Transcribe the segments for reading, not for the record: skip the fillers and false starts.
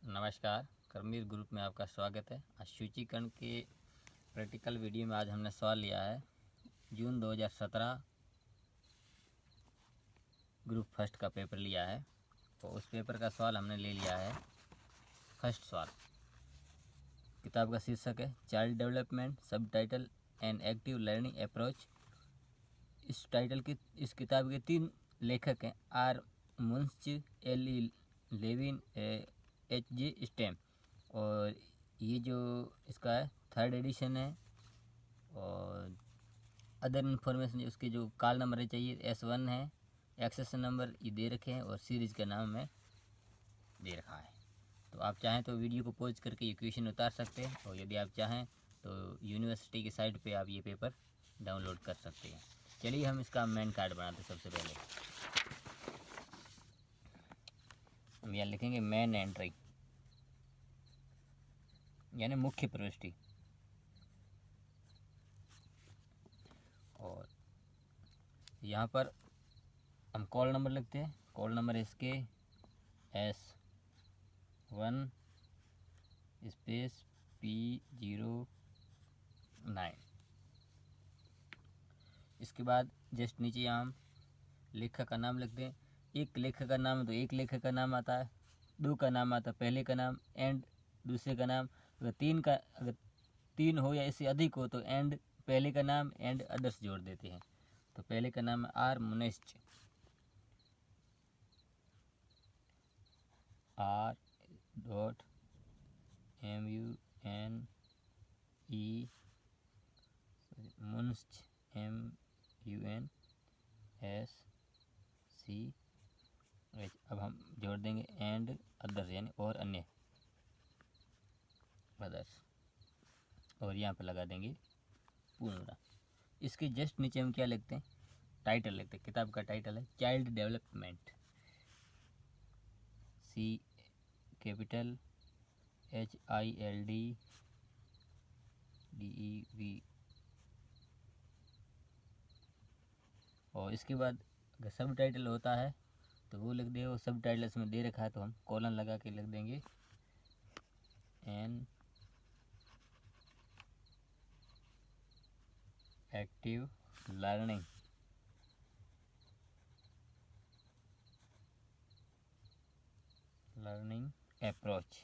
नमस्कार, कर्मवीर ग्रुप में आपका स्वागत है। आज सूचीकरण के प्रैक्टिकल वीडियो में आज हमने सवाल लिया है जून 2017 ग्रुप फर्स्ट का पेपर लिया है। तो उस पेपर का सवाल हमने ले लिया है। फर्स्ट सवाल, किताब का शीर्षक है child development, subtitle and active learning approach. इस किताब के 3 लेखक हैं, R Munsch, L E Levin, H J Stem. और ये जो इसका है 3rd एडिशन है। और अदर इन्फॉर्मेशन उसके जो कॉल नंबर है चाहिए S1 है, एक्सेशन नंबर ये दे रखे हैं और सीरीज़ का नाम में दे रखा है। तो आप चाहें तो वीडियो को पॉज करके ये क्वेश्चन उतार सकते हैं, और यदि आप चाहें तो यूनिवर्सिटी की साइट पे आप ये पेपर डाउनलोड कर सकते हैं। चलिए हम इसका मेन कार्ड बनाते हैं। सबसे पहले हम यहाँ लिखेंगे मेन एंट्री यानी मुख्य प्रविष्टि, और यहाँ पर हम कॉल नंबर लिखते हैं। कॉल नंबर इसके S1 स्पेस P09। इसके बाद जस्ट नीचे यहाँ हम लेखक का नाम लिखते हैं। एक लेखक का नाम है तो एक लेखक का नाम आता है, 2 का नाम आता है, पहले का नाम, एंड दूसरे का नाम। अगर 3 हो या इससे अधिक हो तो एंड पहले का नाम, एंड अदर्स जोड़ देते हैं। तो पहले का नाम आर मुनिश, R.MUNE मुंश MUNSCH। अब हम जोड़ देंगे एंड अदर्स यानी और अन्य अदर्स, और यहाँ पर लगा देंगे पूर्ण। इसके जस्ट नीचे हम क्या लिखते हैं, टाइटल लिखते हैं। किताब का टाइटल है चाइल्ड डेवलपमेंट, CHILD DEV। और इसके बाद अगर सब टाइटल होता है तो वो लिख दे। सब टाइटल इसमें दे रखा है तो हम कॉलन लगा के लिख देंगे एन एक्टिव लर्निंग अप्रोच।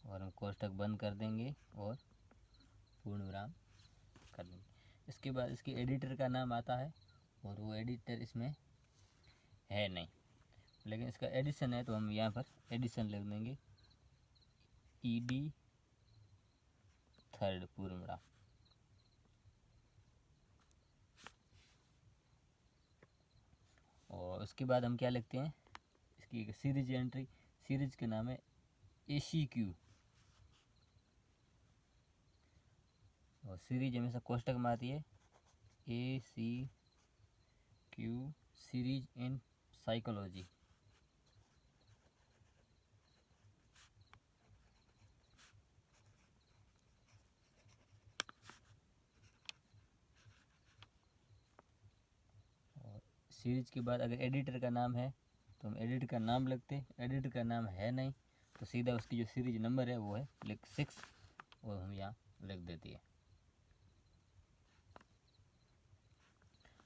और हम कोष्टक बंद कर देंगे और पूर्ण विराम कर देंगे। इसके बाद इसके एडिटर का नाम आता है, और वो एडिटर इसमें है नहीं, लेकिन इसका एडिशन है तो हम यहाँ पर एडिशन लिख देंगे ED 3rd पूर्ण विराम। और उसके बाद हम क्या लिखते हैं, इसकी सीरीज एंट्री, सीरीज के नाम है ACQ। और सीरीज हमेशा कोष्टक में आती है ACQ, सीरीज इन साइकोलॉजी। और सीरीज के बाद अगर एडिटर का नाम है तो हम एडिटर का नाम लिखते हैं। एडिटर का नाम है नहीं तो सीधा उसकी जो सीरीज नंबर है वो है 6, वो हम यहाँ लिख देती है।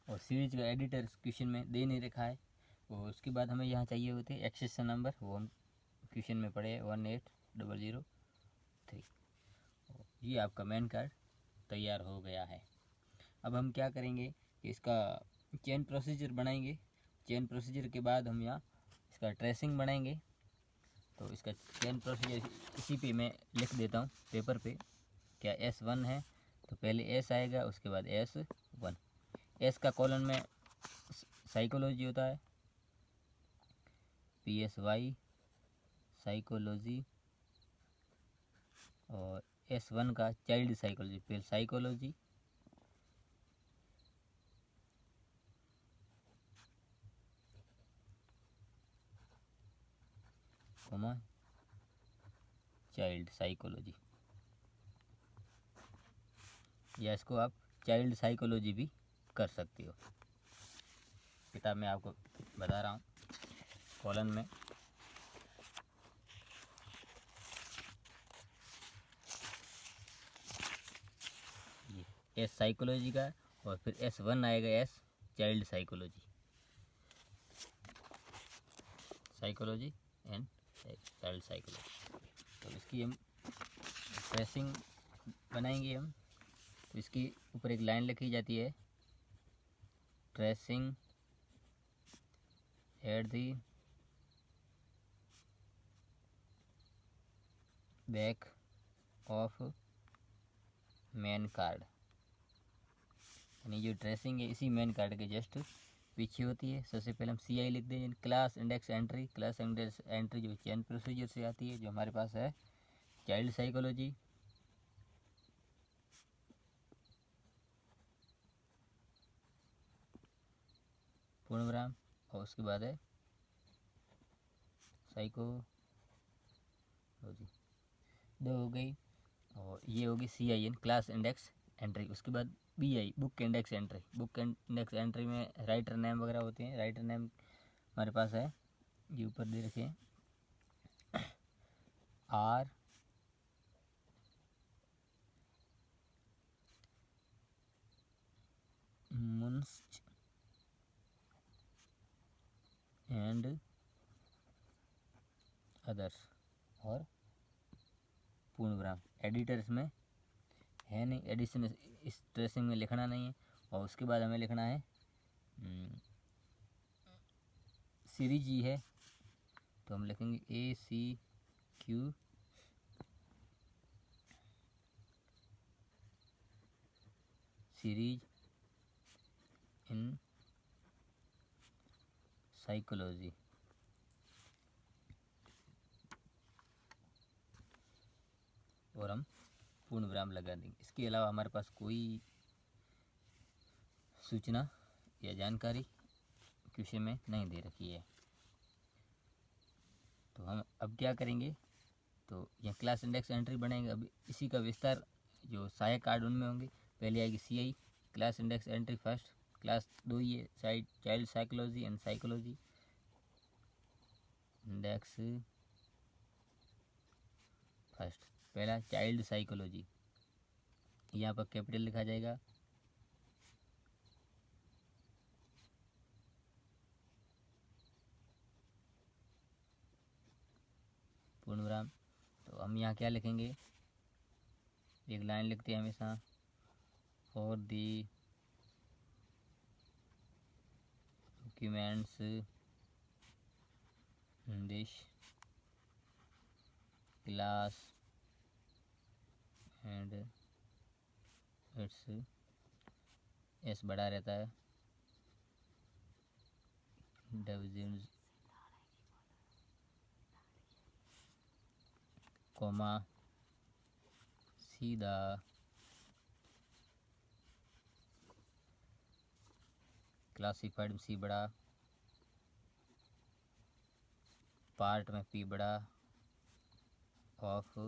और सीरीज का एडिटर क्वेश्चन में दे नहीं रखा है। और उसके बाद हमें यहाँ चाहिए होते हैं एक्सेशन नंबर, वो हम क्वेश्चन में पढ़े 18003। ये आपका मेन कार्ड तैयार हो गया है। अब हम क्या करेंगे कि इसका चेन प्रोसीजर बनाएंगे। चेन प्रोसीजर के बाद हम यहाँ इसका ट्रेसिंग बनाएंगे। तो इसका चेन प्रोसीजर इसी पे मैं लिख देता हूँ पेपर पे। क्या S1 है तो पहले S आएगा, उसके बाद S1। S का कॉलन में साइकोलॉजी होता है, PSY साइकोलॉजी। और S1 का चाइल्ड साइकोलॉजी, फिर साइकोलॉजी, चाइल्ड साइकोलॉजी, या इसको आप चाइल्ड साइकोलॉजी भी कर सकते हो। किताब में आपको बता रहा हूँ कॉलन में। ये एस साइकोलॉजी का, और फिर S1 आएगा, S child psychology, psychology and child psychology. तो इसकी हम ट्रेसिंग बनाएंगे हम। तो इसकी ऊपर एक लाइन लिखी जाती है, tracing at the back of main card, यानी जो ट्रेसिंग है इसी मेन कार्ड के जस्ट पीछे होती है। सबसे पहले हम CI लिख देंगे, class index entry. Class index entry जो चेन प्रोसीजर से आती है, जो हमारे पास है चाइल्ड साइकोलॉजी, पूर्णविराम, और उसके बाद है साइकोलॉजी, 2 हो गई। और ये होगी CIN क्लास इंडेक्स एंट्री। उसके बाद BI book index entry. Book index entry में राइटर नेम वगैरह होते हैं। राइटर नेम हमारे पास है, ये ऊपर दे रखे हैं, R मुंश एंड अदर्स, और पूर्णविराम। एडिटर इसमें है नहीं, एडिशन इस ट्रेसिंग में लिखना नहीं है। और उसके बाद हमें लिखना है सीरीज ही है, तो हम लिखेंगे ACQ सीरीज इन साइकोलॉजी। और हम पूर्ण विराम लगा देंगे। इसके अलावा हमारे पास कोई सूचना या जानकारी क्वेश्चन में नहीं दे रखी है। तो हम अब क्या करेंगे, तो यह क्लास इंडेक्स एंट्री बनाएंगे। अब इसी का विस्तार जो सहायक कार्ड उनमें होंगे। पहले आएगी CI class index entry first, class 2 ही है, child psychology and psychology index first. पहला चाइल्ड साइकोलॉजी, यहाँ पर कैपिटल लिखा जाएगा, पूर्णविराम। तो हम यहाँ क्या लिखेंगे, एक लाइन लिखते हैं हमेशा, for the documents in this class and it's S बड़ा रहता है, डिविजन कोमा सीधा क्लासिफाइड में C बड़ा, पार्ट में P बड़ा, of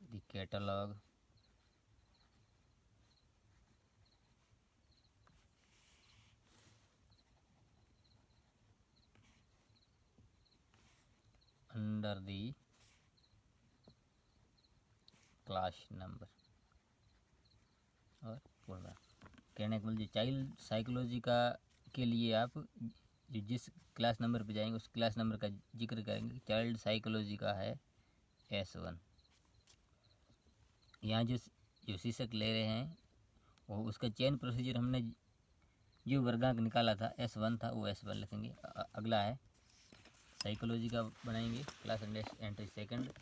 the catalogue under the class number. और पूर्ण कहने का मतलब चाइल्ड साइकोलॉजी का के लिए आप जो जिस क्लास नंबर पे जाएंगे उस क्लास नंबर का जिक्र करेंगे। चाइल्ड साइकोलॉजी का है S1। यहाँ जो शीर्षक ले रहे हैं वो उसका चयन प्रोसीजर हमने जो वर्गांक निकाला था S1 था, वो S1 लिखेंगे। अगला है साइकोलॉजी का बनाएंगे, class entry second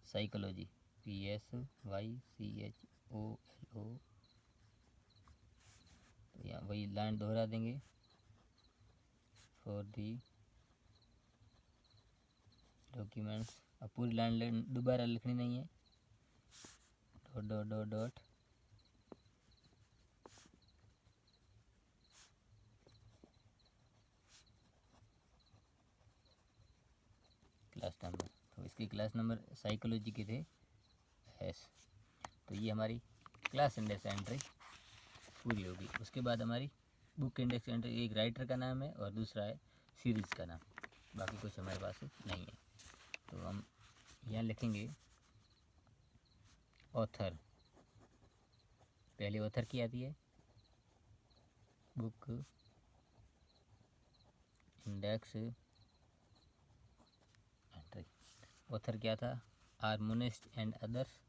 psychology PSYCHOLO। तो यहाँ वही लाइन दोहरा देंगे, फॉर दी डॉक्यूमेंट्स। अब पूरी लाइन दोबारा लिखनी नहीं है, dot dot dot dot class number. तो इसकी क्लास नंबर साइकोलॉजी के थे एस। तो ये हमारी क्लास इंडेक्स एंट्री पूरी होगी। उसके बाद हमारी बुक इंडेक्स एंट्री, एक राइटर का नाम है और दूसरा है सीरीज़ का नाम, बाकी कुछ हमारे पास नहीं है। तो हम यहाँ लिखेंगे ऑथर, पहले ऑथर की आती है बुक इंडेक्स एंट्री। ऑथर क्या था? Harmonist and others.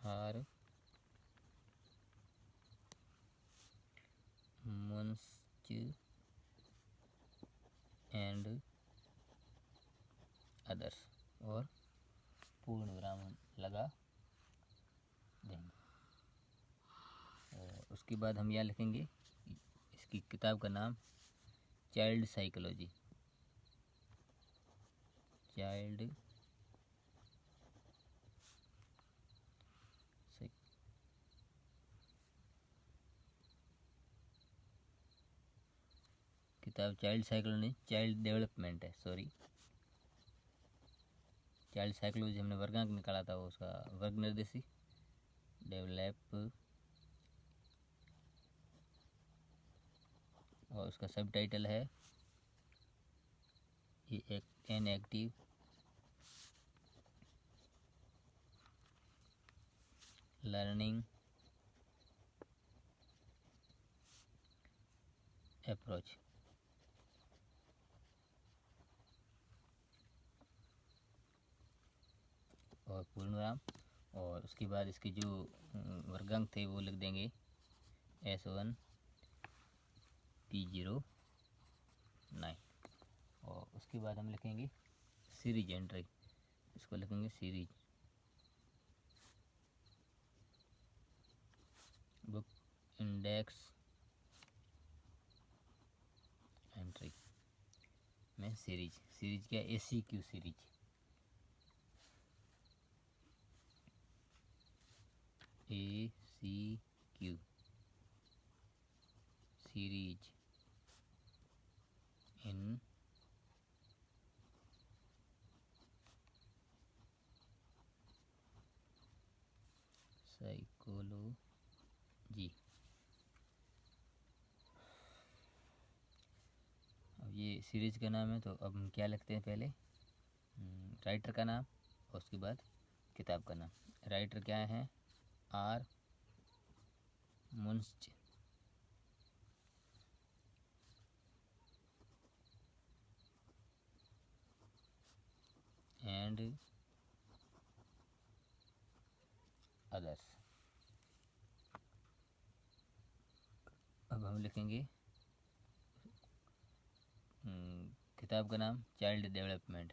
Harmonist and others, और पूर्ण विराम लगा देंगे। और उसके बाद हम यहाँ लिखेंगे इसकी किताब का नाम चाइल्ड साइकोलॉजी, चाइल्ड किताब चाइल्ड साइकोलॉजी, चाइल्ड डेवलपमेंट है, सॉरी। चाइल्ड साइकोलॉजी हमने वर्गांक निकाला था, वो उसका वर्ग निर्देशी डेवलप, और उसका सब टाइटल है एन एक्टिव लर्निंग अप्रोच। और पूर्णविराम, और उसके बाद इसके जो वर्गांक थे वो लिख देंगे S1 P09। और उसके बाद हम लिखेंगे सीरीज एंट्री, इसको लिखेंगे सीरीज बुक इंडेक्स एंट्री में सीरीज, सीरीज क्या ACQ series, ACQ series in psychology. अब ये सीरीज का नाम है, तो अब हम क्या लिखते हैं? पहले राइटर का नाम और उसके बाद किताब का नाम। राइटर क्या है? R Munsch and others. अब हम लिखेंगे किताब का नाम चाइल्ड डेवलपमेंट,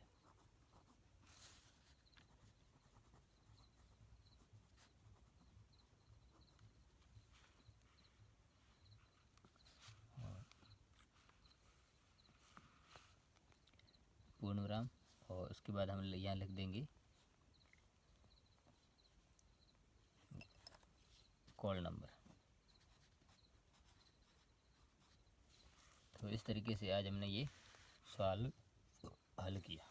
पूर्णविराम, और उसके बाद हम यहाँ लिख देंगे कॉल नंबर। तो इस तरीके से आज हमने ये सवाल हल किया।